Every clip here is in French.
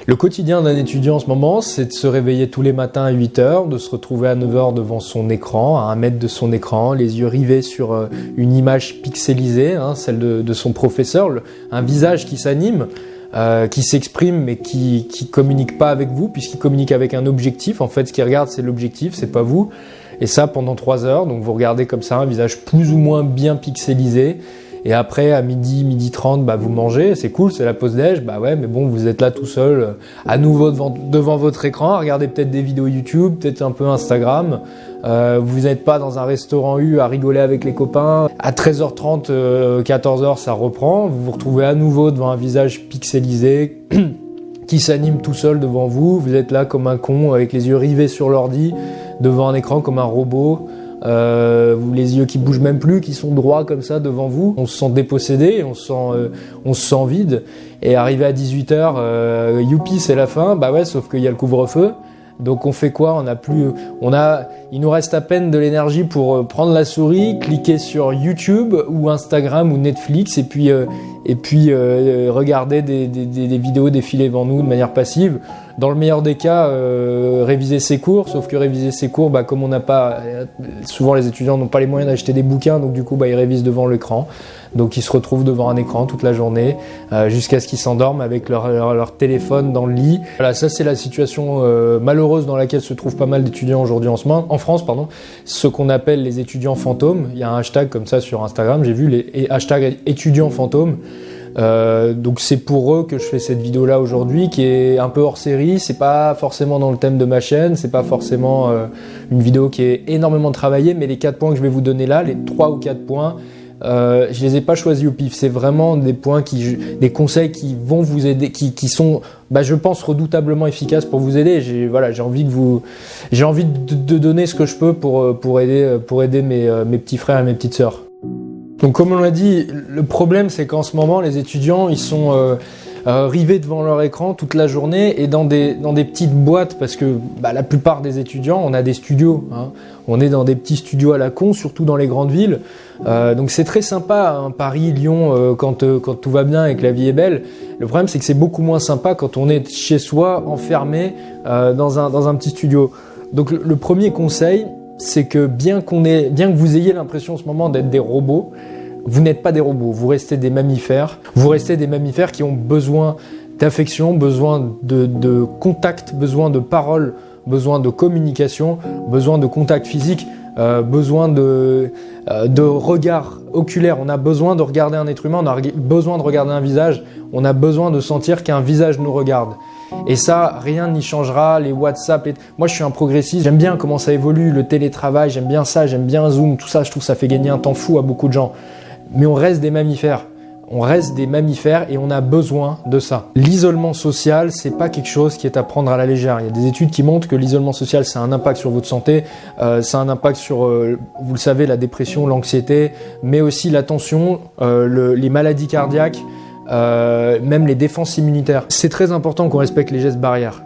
Le quotidien d'un étudiant en ce moment, c'est de se réveiller tous les matins à 8 heures, de se retrouver à 9 heures devant son écran, à 1 mètre de son écran, les yeux rivés sur une image pixelisée, celle de son professeur, un visage qui s'anime, qui s'exprime mais qui communique pas avec vous puisqu'il communique avec un objectif. En fait, ce qu'il regarde, c'est l'objectif, c'est pas vous. Et ça pendant 3 heures, donc vous regardez comme ça un visage plus ou moins bien pixelisé. Et après, à midi 30, vous mangez, c'est cool, c'est la pause déj, ouais, mais bon, vous êtes là tout seul, à nouveau devant votre écran, à regarder peut-être des vidéos YouTube, peut-être un peu Instagram. Vous n'êtes pas dans un restaurant à rigoler avec les copains. À 13h30, 14h, ça reprend. Vous vous retrouvez à nouveau devant un visage pixelisé qui s'anime tout seul devant vous. Vous êtes là comme un con, avec les yeux rivés sur l'ordi, devant un écran comme un robot. Les yeux qui bougent même plus, qui sont droits comme ça devant vous. On se sent dépossédé, on se sent vide. Et arrivé à 18h, youpi, c'est la fin. Ouais, sauf qu'il y a le couvre-feu. Donc on fait quoi? Il nous reste à peine de l'énergie pour prendre la souris, cliquer sur YouTube ou Instagram ou Netflix et puis regarder des vidéos défiler devant nous de manière passive. Dans le meilleur des cas, réviser ses cours, sauf que réviser ses cours, comme on n'a pas, souvent les étudiants n'ont pas les moyens d'acheter des bouquins, donc du coup ils révisent devant l'écran. Donc ils se retrouvent devant un écran toute la journée jusqu'à ce qu'ils s'endorment avec leur téléphone dans le lit. Voilà, ça c'est la situation malheureuse dans laquelle se trouvent pas mal d'étudiants aujourd'hui en France, ce qu'on appelle les étudiants fantômes. Il y a un hashtag comme ça sur Instagram, j'ai vu les hashtags étudiants fantômes. Donc c'est pour eux que je fais cette vidéo là aujourd'hui qui est un peu hors série, c'est pas forcément dans le thème de ma chaîne, c'est pas forcément une vidéo qui est énormément travaillée, mais les 4 points que je vais vous donner là, les 3 ou 4 points, je les ai pas choisis au pif, c'est vraiment des points des conseils qui vont vous aider, qui sont je pense redoutablement efficaces pour vous aider. J'ai envie de donner ce que je peux pour aider mes petits frères et mes petites sœurs. Donc comme on l'a dit, le problème c'est qu'en ce moment les étudiants ils sont rivés devant leur écran toute la journée et dans des petites boîtes parce que la plupart des étudiants on a des studios, on est dans des petits studios à la con, surtout dans les grandes villes. Donc c'est très sympa, Paris, Lyon, quand tout va bien et que la vie est belle. Le problème c'est que c'est beaucoup moins sympa quand on est chez soi enfermé dans un petit studio. Donc le premier conseil, c'est que bien que vous ayez l'impression en ce moment d'être des robots, vous n'êtes pas des robots, vous restez des mammifères. Vous restez des mammifères qui ont besoin d'affection, besoin de contact, besoin de parole, besoin de communication, besoin de contact physique, besoin de regard oculaire. On a besoin de regarder un être humain, on a besoin de regarder un visage, on a besoin de sentir qu'un visage nous regarde. Et ça, rien n'y changera, les WhatsApp. Moi, je suis un progressiste, j'aime bien comment ça évolue, le télétravail, j'aime bien ça, j'aime bien Zoom, tout ça, je trouve que ça fait gagner un temps fou à beaucoup de gens. Mais on reste des mammifères. On reste des mammifères et on a besoin de ça. L'isolement social, c'est pas quelque chose qui est à prendre à la légère. Il y a des études qui montrent que l'isolement social, ça a un impact sur votre santé, ça a un impact sur, vous le savez, la dépression, l'anxiété, mais aussi la tension, les maladies cardiaques, même les défenses immunitaires. C'est très important qu'on respecte les gestes barrières.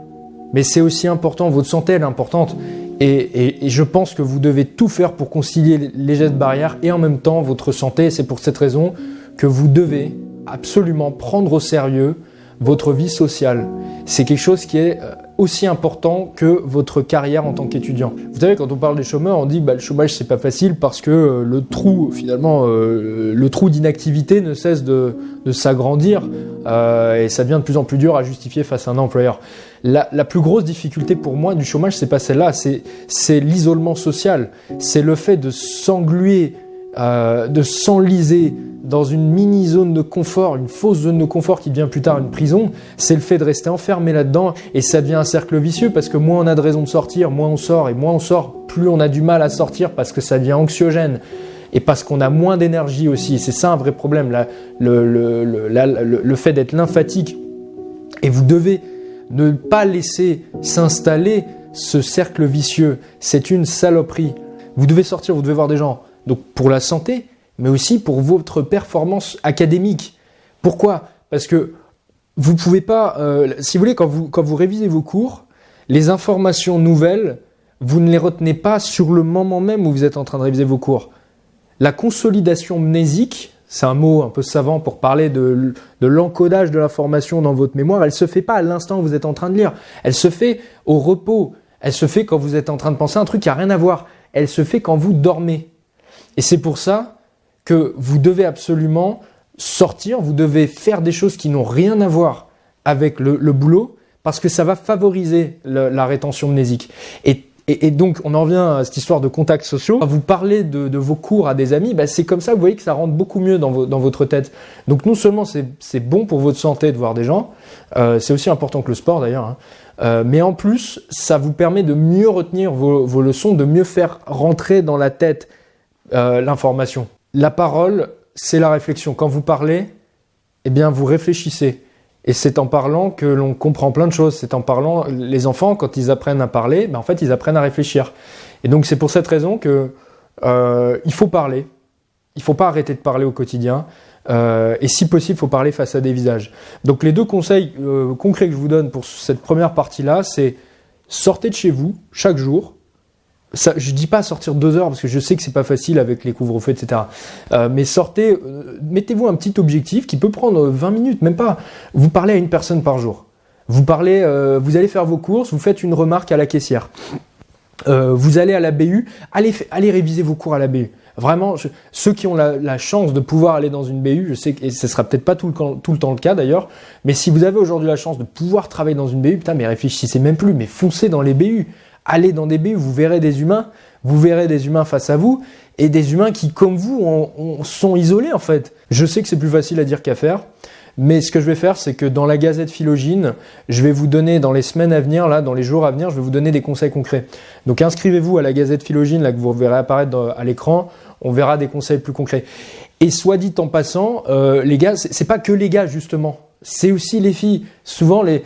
Mais c'est aussi important, votre santé elle est importante. Et je pense que vous devez tout faire pour concilier les gestes barrières et en même temps votre santé. C'est pour cette raison que vous devez absolument prendre au sérieux votre vie sociale. C'est quelque chose qui est aussi important que votre carrière en tant qu'étudiant. Vous savez, quand on parle des chômeurs, on dit le chômage c'est pas facile parce que le trou d'inactivité ne cesse de s'agrandir et ça devient de plus en plus dur à justifier face à un employeur. La plus grosse difficulté pour moi du chômage, c'est pas celle-là, c'est l'isolement social, c'est le fait de s'engluer, de s'enliser dans une mini zone de confort, une fausse zone de confort qui devient plus tard une prison. C'est le fait de rester enfermé là-dedans et ça devient un cercle vicieux parce que moins on a de raisons de sortir, moins on sort et moins on sort, plus on a du mal à sortir parce que ça devient anxiogène et parce qu'on a moins d'énergie aussi. C'est ça un vrai problème, le fait d'être lymphatique. Et vous devez ne pas laisser s'installer ce cercle vicieux. C'est une saloperie. Vous devez sortir, vous devez voir des gens. Donc pour la santé, mais aussi pour votre performance académique. Pourquoi ? Parce que vous pouvez pas, si vous voulez, quand vous révisez vos cours, les informations nouvelles, vous ne les retenez pas sur le moment même où vous êtes en train de réviser vos cours. La consolidation mnésique, c'est un mot un peu savant pour parler de l'encodage de l'information dans votre mémoire. Elle se fait pas à l'instant où vous êtes en train de lire. Elle se fait au repos. Elle se fait quand vous êtes en train de penser à un truc qui a rien à voir. Elle se fait quand vous dormez. Et c'est pour ça que vous devez absolument sortir, vous devez faire des choses qui n'ont rien à voir avec le boulot, parce que ça va favoriser la rétention mnésique. Et donc, on en revient à cette histoire de contacts sociaux. Vous parlez de vos cours à des amis, c'est comme ça que vous voyez que ça rentre beaucoup mieux dans votre tête. Donc, non seulement c'est bon pour votre santé de voir des gens, c'est aussi important que le sport d'ailleurs, mais en plus, ça vous permet de mieux retenir vos leçons, de mieux faire rentrer dans la tête l'information. La parole, c'est la réflexion. Quand vous parlez, eh bien, vous réfléchissez. Et c'est en parlant que l'on comprend plein de choses. C'est en parlant, les enfants, quand ils apprennent à parler, en fait, ils apprennent à réfléchir. Et donc, c'est pour cette raison que il faut parler. Il ne faut pas arrêter de parler au quotidien. Et si possible, il faut parler face à des visages. Donc, les 2 conseils concrets que je vous donne pour cette première partie-là, c'est sortez de chez vous chaque jour. Ça, je dis pas sortir 2 heures parce que je sais que c'est pas facile avec les couvre-feux, etc. Mais sortez, mettez-vous un petit objectif qui peut prendre 20 minutes, même pas. Vous parlez à une personne par jour. Vous parlez, vous allez faire vos courses, vous faites une remarque à la caissière. Vous allez à la BU, allez réviser vos cours à la BU. Vraiment, ceux qui ont la chance de pouvoir aller dans une BU, je sais que ce sera peut-être pas tout le temps le cas d'ailleurs, mais si vous avez aujourd'hui la chance de pouvoir travailler dans une BU, putain, mais réfléchissez même plus, mais foncez dans les BU. Allez dans des BU, vous verrez des humains face à vous, et des humains qui, comme vous, sont isolés en fait. Je sais que c'est plus facile à dire qu'à faire, mais ce que je vais faire, c'est que dans la Gazette Philogine, je vais vous donner, dans les semaines à venir, là, dans les jours à venir, je vais vous donner des conseils concrets. Donc inscrivez-vous à la Gazette Philogine, là, que vous verrez apparaître à l'écran, on verra des conseils plus concrets. Et soit dit en passant, les gars, c'est pas que les gars justement. C'est aussi les filles. Souvent, les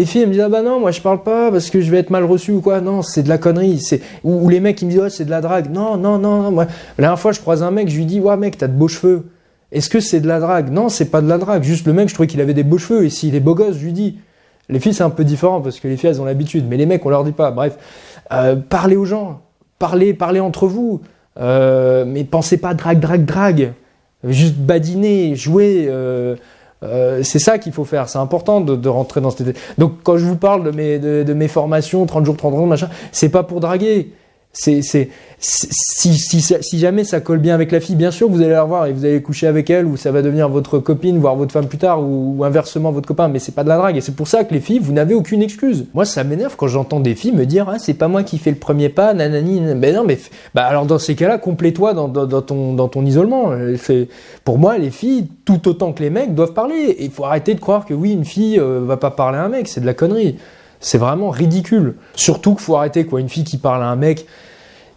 filles elles me disent ah bah non, moi je parle pas parce que je vais être mal reçu ou quoi. Non, c'est de la connerie. Ou les mecs qui me disent oh, c'est de la drague. Non. Moi, la dernière fois, je croise un mec, je lui dis ouais mec, t'as de beaux cheveux. Est-ce que c'est de la drague? Non, c'est pas de la drague. Juste le mec, je trouvais qu'il avait des beaux cheveux et s'il est beau gosse, je lui dis. Les filles, c'est un peu différent parce que les filles, elles ont l'habitude, mais les mecs, on leur dit pas. Bref, parlez aux gens, parlez entre vous, mais pensez pas drague. Juste badiner, jouer. C'est ça qu'il faut faire, c'est important de rentrer dans cette... Donc quand je vous parle de mes formations, 30 jours, 30 ans, machin, c'est pas pour draguer. Si jamais ça colle bien avec la fille, bien sûr vous allez la revoir et vous allez coucher avec elle ou ça va devenir votre copine, voire votre femme plus tard ou inversement votre copain, mais c'est pas de la drague et c'est pour ça que les filles, vous n'avez aucune excuse. Moi ça m'énerve quand j'entends des filles me dire ah, c'est pas moi qui fais le premier pas, nanani, ben non mais alors dans ces cas-là, complais-toi dans ton isolement. Pour moi les filles, tout autant que les mecs, doivent parler et il faut arrêter de croire que oui une fille va pas parler à un mec, c'est de la connerie. C'est vraiment ridicule. Surtout qu'il faut arrêter quoi. Une fille qui parle à un mec,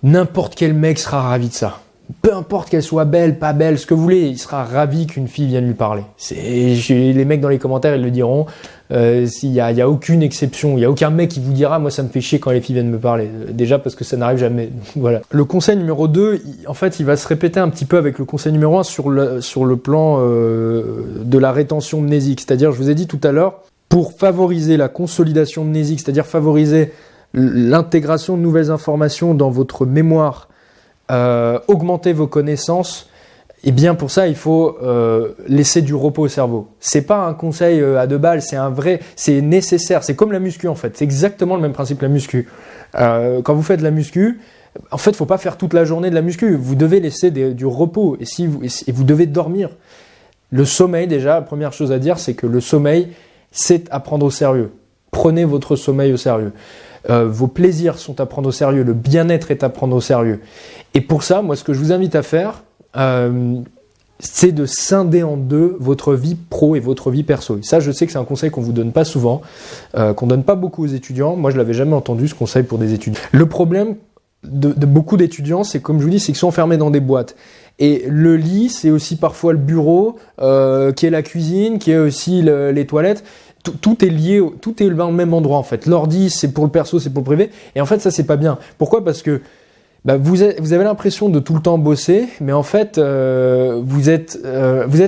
n'importe quel mec sera ravi de ça. Peu importe qu'elle soit belle, pas belle, ce que vous voulez, il sera ravi qu'une fille vienne lui parler. Les mecs dans les commentaires, ils le diront. Il y a aucune exception. Il y a aucun mec qui vous dira, moi ça me fait chier quand les filles viennent me parler. Déjà parce que ça n'arrive jamais. Voilà. Le conseil numéro 2, en fait, il va se répéter un petit peu avec le conseil numéro 1 sur le plan de la rétention mnésique. C'est-à-dire, je vous ai dit tout à l'heure, pour favoriser la consolidation mnésique, c'est-à-dire favoriser l'intégration de nouvelles informations dans votre mémoire, augmenter vos connaissances, et bien pour ça il faut laisser du repos au cerveau. C'est pas un conseil à 2 balles, c'est nécessaire. C'est comme la muscu en fait. C'est exactement le même principe que la muscu. Quand vous faites de la muscu, en fait, faut pas faire toute la journée de la muscu. Vous devez laisser du repos et vous devez dormir. Le sommeil déjà, la première chose à dire, c'est que le sommeil c'est à prendre au sérieux. Prenez votre sommeil au sérieux. Vos plaisirs sont à prendre au sérieux. Le bien-être est à prendre au sérieux. Et pour ça, moi, ce que je vous invite à faire, c'est de scinder en 2 votre vie pro et votre vie perso. Et ça, je sais que c'est un conseil qu'on vous donne pas souvent, qu'on donne pas beaucoup aux étudiants. Moi, je l'avais jamais entendu, ce conseil pour des étudiants. Le problème de beaucoup d'étudiants, c'est comme je vous dis, c'est qu'ils sont enfermés dans des boîtes. Et le lit, c'est aussi parfois le bureau, qui est la cuisine, qui est aussi les toilettes. Tout est lié, tout est dans le même endroit en fait. L'ordi, c'est pour le perso, c'est pour le privé. Et en fait, ça, c'est pas bien. Pourquoi ? Parce que vous avez l'impression de tout le temps bosser, mais en fait, vous êtes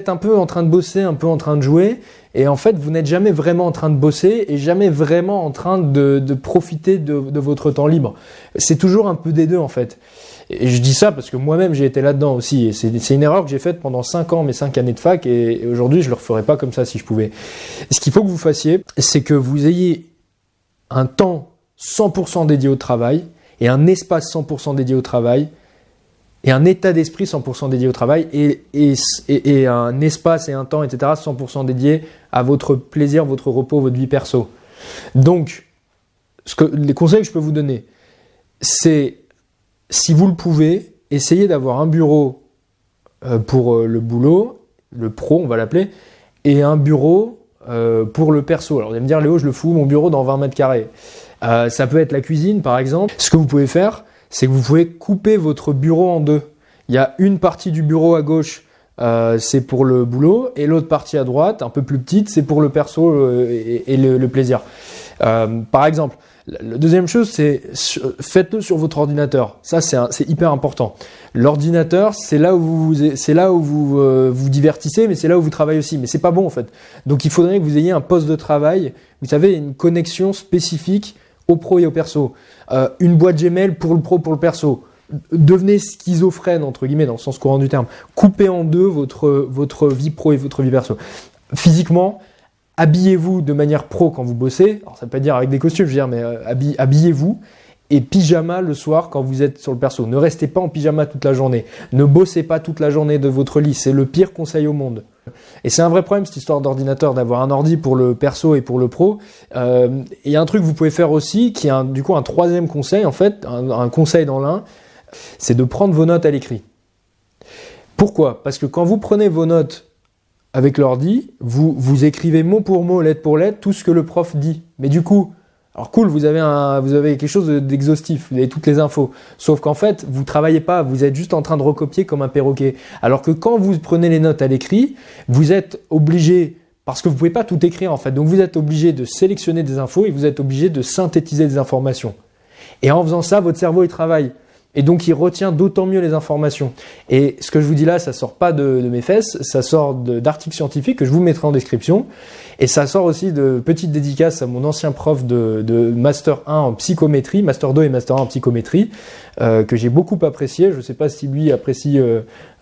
un peu en train de bosser, un peu en train de jouer, et en fait, vous n'êtes jamais vraiment en train de bosser et jamais vraiment en train de profiter de votre temps libre. C'est toujours un peu des deux, en fait. Et je dis ça parce que moi-même, j'ai été là-dedans aussi. Et c'est une erreur que j'ai faite pendant 5 ans, mes 5 années de fac, et aujourd'hui, je le referais pas comme ça si je pouvais. Ce qu'il faut que vous fassiez, c'est que vous ayez un temps 100% dédié au travail, et un espace 100% dédié au travail, et un état d'esprit 100% dédié au travail, et un espace et un temps, etc., 100% dédié à votre plaisir, votre repos, votre vie perso. Donc, les conseils que je peux vous donner, c'est, si vous le pouvez, essayez d'avoir un bureau pour le boulot, le pro, on va l'appeler, et un bureau pour le perso. Alors, vous allez me dire, Léo, je le fous, mon bureau dans 20 mètres carrés. Ça peut être la cuisine, par exemple. Ce que vous pouvez faire, c'est que vous pouvez couper votre bureau en deux. Il y a une partie du bureau à gauche, c'est pour le boulot, et l'autre partie à droite, un peu plus petite, c'est pour le perso et le plaisir. Par exemple, la deuxième chose, c'est faites-le sur votre ordinateur. Ça, c'est hyper important. L'ordinateur, c'est là où vous divertissez, mais c'est là où vous travaillez aussi. Mais c'est pas bon en fait. Donc, il faudrait que vous ayez un poste de travail. Vous savez, une connexion spécifique au pro et au perso. Une boîte Gmail pour le pro, pour le perso. Devenez schizophrène, entre guillemets, dans le sens courant du terme. Coupez en deux votre vie pro et votre vie perso. Physiquement, habillez-vous de manière pro quand vous bossez. Alors, ça peut pas dire avec des costumes, je veux dire, mais habillez-vous. Et pyjama le soir quand vous êtes sur le perso. Ne restez pas en pyjama toute la journée. Ne bossez pas toute la journée de votre lit. C'est le pire conseil au monde. Et c'est un vrai problème, cette histoire d'ordinateur, d'avoir un ordi pour le perso et pour le pro. Il y a un truc que vous pouvez faire aussi, qui est du coup un troisième conseil, en fait, un conseil dans l'un, c'est de prendre vos notes à l'écrit. Pourquoi ? Parce que quand vous prenez vos notes avec l'ordi, vous écrivez mot pour mot, lettre pour lettre, tout ce que le prof dit. Mais du coup, alors cool, vous avez quelque chose d'exhaustif, vous avez toutes les infos. Sauf qu'en fait, vous travaillez pas, vous êtes juste en train de recopier comme un perroquet. Alors que quand vous prenez les notes à l'écrit, vous êtes obligé, parce que vous pouvez pas tout écrire en fait, donc vous êtes obligé de sélectionner des infos et vous êtes obligé de synthétiser des informations. Et en faisant ça, votre cerveau il travaille. Et donc, il retient d'autant mieux les informations. Et ce que je vous dis là, ça sort pas de mes fesses, ça sort d'articles scientifiques que je vous mettrai en description. Et ça sort aussi de petites dédicaces à mon ancien prof de Master 1 en psychométrie, Master 2 et Master 1 en psychométrie, que j'ai beaucoup apprécié. Je sais pas si lui apprécie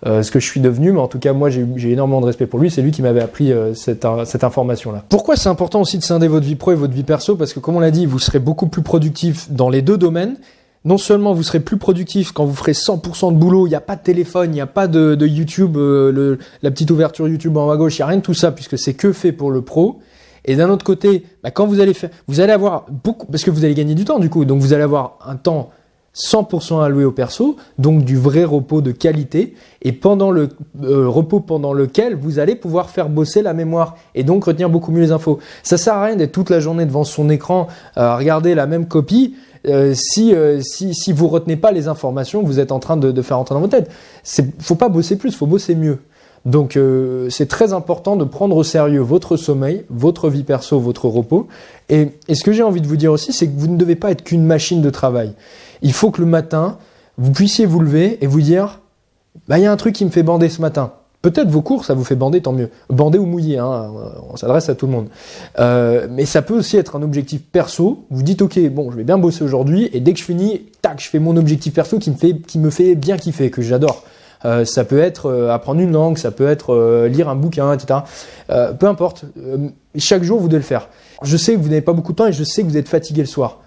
ce que je suis devenu, mais en tout cas, moi, j'ai énormément de respect pour lui. C'est lui qui m'avait appris cette information-là. Pourquoi c'est important aussi de scinder votre vie pro et votre vie perso ? Parce que, comme on l'a dit, vous serez beaucoup plus productif dans les deux domaines. Non seulement vous serez plus productif quand vous ferez 100% de boulot, il n'y a pas de téléphone, il n'y a pas de YouTube, la petite ouverture YouTube en haut à gauche, il n'y a rien de tout ça puisque c'est que fait pour le pro. Et d'un autre côté, quand vous allez avoir beaucoup, parce que vous allez gagner du temps du coup, donc vous allez avoir un temps 100% alloué au perso, donc du vrai repos de qualité, et pendant le repos pendant lequel vous allez pouvoir faire bosser la mémoire et donc retenir beaucoup mieux les infos. Ça sert à rien d'être toute la journée devant son écran à regarder la même copie. Si vous retenez pas les informations que vous êtes en train de faire entrer dans votre tête. Faut pas bosser plus, faut bosser mieux. Donc c'est très important de prendre au sérieux votre sommeil, votre vie perso, votre repos. Et ce que j'ai envie de vous dire aussi, c'est que vous ne devez pas être qu'une machine de travail. Il faut que le matin, vous puissiez vous lever et vous dire, il y a un truc qui me fait bander ce matin. Peut-être vos cours, ça vous fait bander, tant mieux. Bander ou mouiller, hein, on s'adresse à tout le monde. Mais ça peut aussi être un objectif perso. Vous dites, ok, bon, je vais bien bosser aujourd'hui, et dès que je finis, tac, je fais mon objectif perso qui me fait bien kiffer, que j'adore. Ça peut être apprendre une langue, ça peut être lire un bouquin, etc. Peu importe. Chaque jour, vous devez le faire. Je sais que vous n'avez pas beaucoup de temps et je sais que vous êtes fatigué le soir.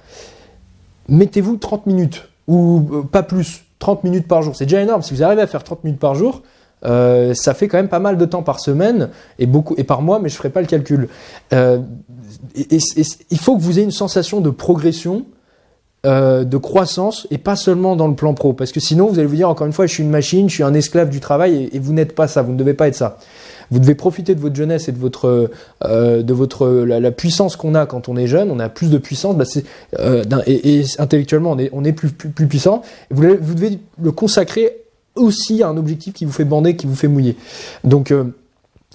Mettez-vous 30 minutes, ou pas plus, 30 minutes par jour. C'est déjà énorme. Si vous arrivez à faire 30 minutes par jour, ça fait quand même pas mal de temps par semaine et par mois, mais je ferai pas le calcul. Il faut que vous ayez une sensation de progression, de croissance, et pas seulement dans le plan pro, parce que sinon vous allez vous dire encore une fois, je suis une machine, je suis un esclave du travail, et vous n'êtes pas ça, vous ne devez pas être ça. Vous devez profiter de votre jeunesse et de la puissance qu'on a quand on est jeune. On a plus de puissance, et intellectuellement on est plus puissant. Vous devez le consacrer aussi à un objectif qui vous fait bander, qui vous fait mouiller. Donc,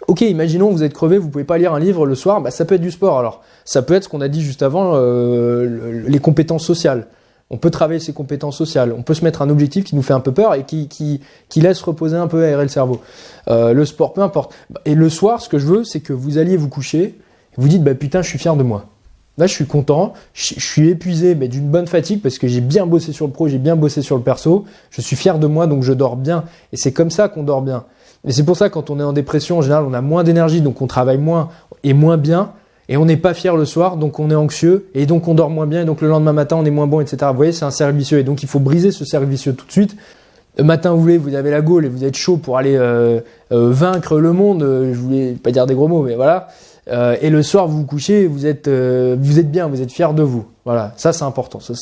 ok, imaginons vous êtes crevé, vous pouvez pas lire un livre le soir, ça peut être du sport alors. Ça peut être ce qu'on a dit juste avant, les compétences sociales. On peut travailler ses compétences sociales. On peut se mettre un objectif qui nous fait un peu peur et qui laisse reposer un peu, aérer le cerveau. Le sport, peu importe. Et le soir, ce que je veux, c'est que vous alliez vous coucher et vous dites, putain, je suis fier de moi. Là, je suis content, je suis épuisé, mais d'une bonne fatigue parce que j'ai bien bossé sur le pro, j'ai bien bossé sur le perso. Je suis fier de moi, donc je dors bien. Et c'est comme ça qu'on dort bien. Et c'est pour ça, quand on est en dépression, en général, on a moins d'énergie, donc on travaille moins et moins bien. Et on n'est pas fier le soir, donc on est anxieux, et donc on dort moins bien, et donc le lendemain matin, on est moins bon, etc. Vous voyez, c'est un cercle vicieux. Et donc, il faut briser ce cercle vicieux tout de suite. Le matin, vous avez la gaule et vous êtes chaud pour aller vaincre le monde. Je voulais pas dire des gros mots, mais voilà. Et le soir, vous vous couchez, vous êtes bien, vous êtes fier de vous. Voilà, ça c'est important. Ça, vous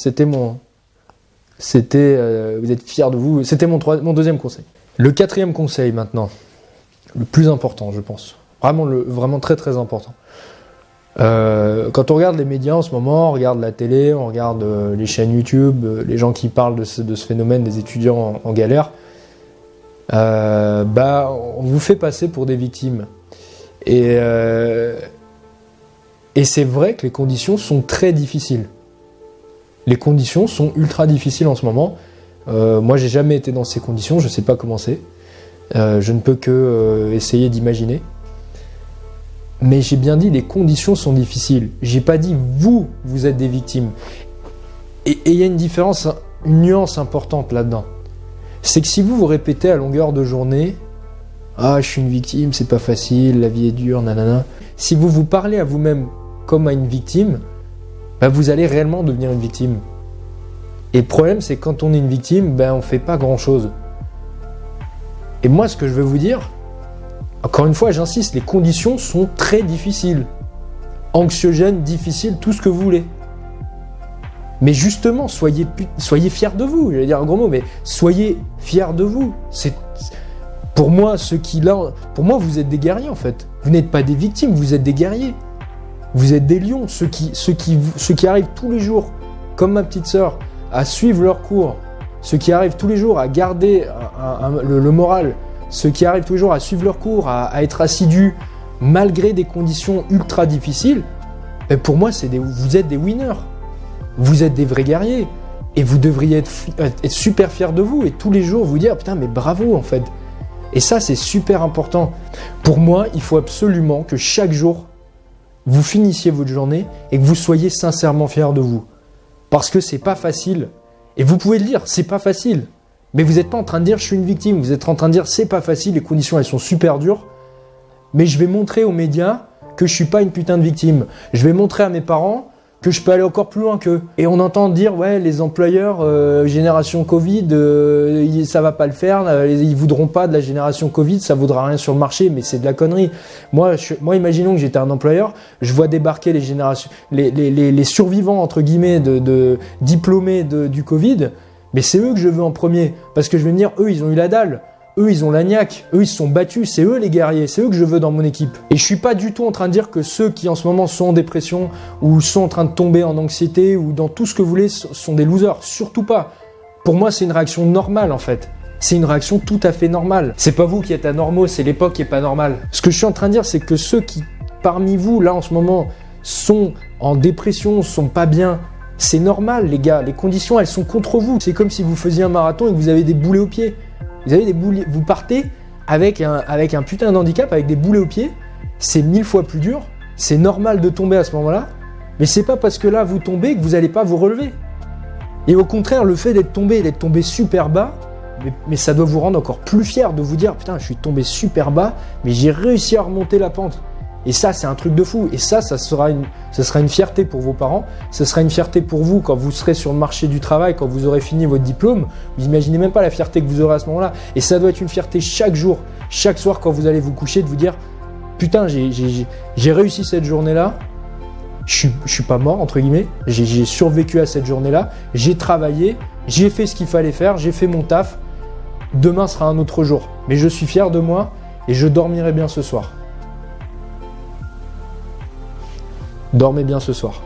êtes fier de vous. C'était mon deuxième conseil. Le quatrième conseil maintenant, le plus important, je pense, vraiment très très important. Quand on regarde les médias en ce moment, on regarde la télé, on regarde les chaînes YouTube, les gens qui parlent de ce phénomène des étudiants en galère, on vous fait passer pour des victimes. Et c'est vrai que les conditions sont très difficiles. Les conditions sont ultra difficiles en ce moment. Moi, j'ai jamais été dans ces conditions, je sais pas comment c'est. Je ne peux que essayer d'imaginer. Mais j'ai bien dit, les conditions sont difficiles. J'ai pas dit vous êtes des victimes. Et il y a une différence, une nuance importante là-dedans. C'est que si vous répétez à longueur de journée, je suis une victime, c'est pas facile, la vie est dure, nanana. Si vous vous parlez à vous-même comme à une victime, vous allez réellement devenir une victime. Et le problème, c'est que quand on est une victime, on fait pas grand-chose. Et moi, ce que je veux vous dire, encore une fois, j'insiste, les conditions sont très difficiles. Anxiogènes, difficiles, tout ce que vous voulez. Mais justement, soyez fiers de vous. J'allais dire un gros mot, mais soyez fiers de vous. Pour moi, vous êtes des guerriers en fait. Vous n'êtes pas des victimes, vous êtes des guerriers. Vous êtes des lions, ceux qui arrivent tous les jours, comme ma petite sœur, à suivre leurs cours, ceux qui arrivent tous les jours à garder le moral, ceux qui arrivent tous les jours à suivre leurs cours, à être assidus, malgré des conditions ultra difficiles, pour moi, vous êtes des winners. Vous êtes des vrais guerriers. Et vous devriez être super fiers de vous et tous les jours vous dire, putain, mais bravo en fait. Et ça, c'est super important. Pour moi, il faut absolument que chaque jour, vous finissiez votre journée et que vous soyez sincèrement fiers de vous. Parce que c'est pas facile. Et vous pouvez le dire, c'est pas facile. Mais vous n'êtes pas en train de dire je suis une victime, vous êtes en train de dire c'est pas facile, les conditions elles sont super dures, mais je vais montrer aux médias que je suis pas une putain de victime. Je vais montrer à mes parents que je peux aller encore plus loin qu'eux. Et on entend dire ouais, les employeurs génération Covid, ça va pas le faire, ils voudront pas de la génération Covid, ça vaudra rien sur le marché, mais c'est de la connerie. Moi imaginons que j'étais un employeur, je vois débarquer les survivants entre guillemets de diplômés du Covid. Mais c'est eux que je veux en premier, parce que je vais me dire, eux, ils ont eu la dalle, eux, ils ont la niaque, eux, ils se sont battus, c'est eux les guerriers, c'est eux que je veux dans mon équipe. Et je suis pas du tout en train de dire que ceux qui en ce moment sont en dépression, ou sont en train de tomber en anxiété, ou dans tout ce que vous voulez, sont des losers, surtout pas. Pour moi, c'est une réaction normale en fait. C'est une réaction tout à fait normale. C'est pas vous qui êtes anormaux, c'est l'époque qui est pas normale. Ce que je suis en train de dire, c'est que ceux qui, parmi vous, là en ce moment, sont en dépression, sont pas bien, c'est normal les gars, les conditions elles sont contre vous. C'est comme si vous faisiez un marathon et que vous avez des boulets aux pieds. Vous partez avec un putain d'handicap, avec des boulets aux pieds, c'est 1000 fois plus dur, c'est normal de tomber à ce moment-là, mais c'est pas parce que là vous tombez que vous allez pas vous relever. Et au contraire, le fait d'être tombé super bas, mais ça doit vous rendre encore plus fier de vous dire putain, je suis tombé super bas, mais j'ai réussi à remonter la pente. Et ça, c'est un truc de fou. Et ça sera une fierté pour vos parents. Ça sera une fierté pour vous quand vous serez sur le marché du travail, quand vous aurez fini votre diplôme. Vous imaginez même pas la fierté que vous aurez à ce moment-là. Et ça doit être une fierté chaque jour, chaque soir quand vous allez vous coucher, de vous dire putain, j'ai réussi cette journée-là. Je suis pas mort, entre guillemets. J'ai survécu à cette journée-là. J'ai travaillé. J'ai fait ce qu'il fallait faire. J'ai fait mon taf. Demain sera un autre jour. Mais je suis fier de moi et je dormirai bien ce soir. Dormez bien ce soir.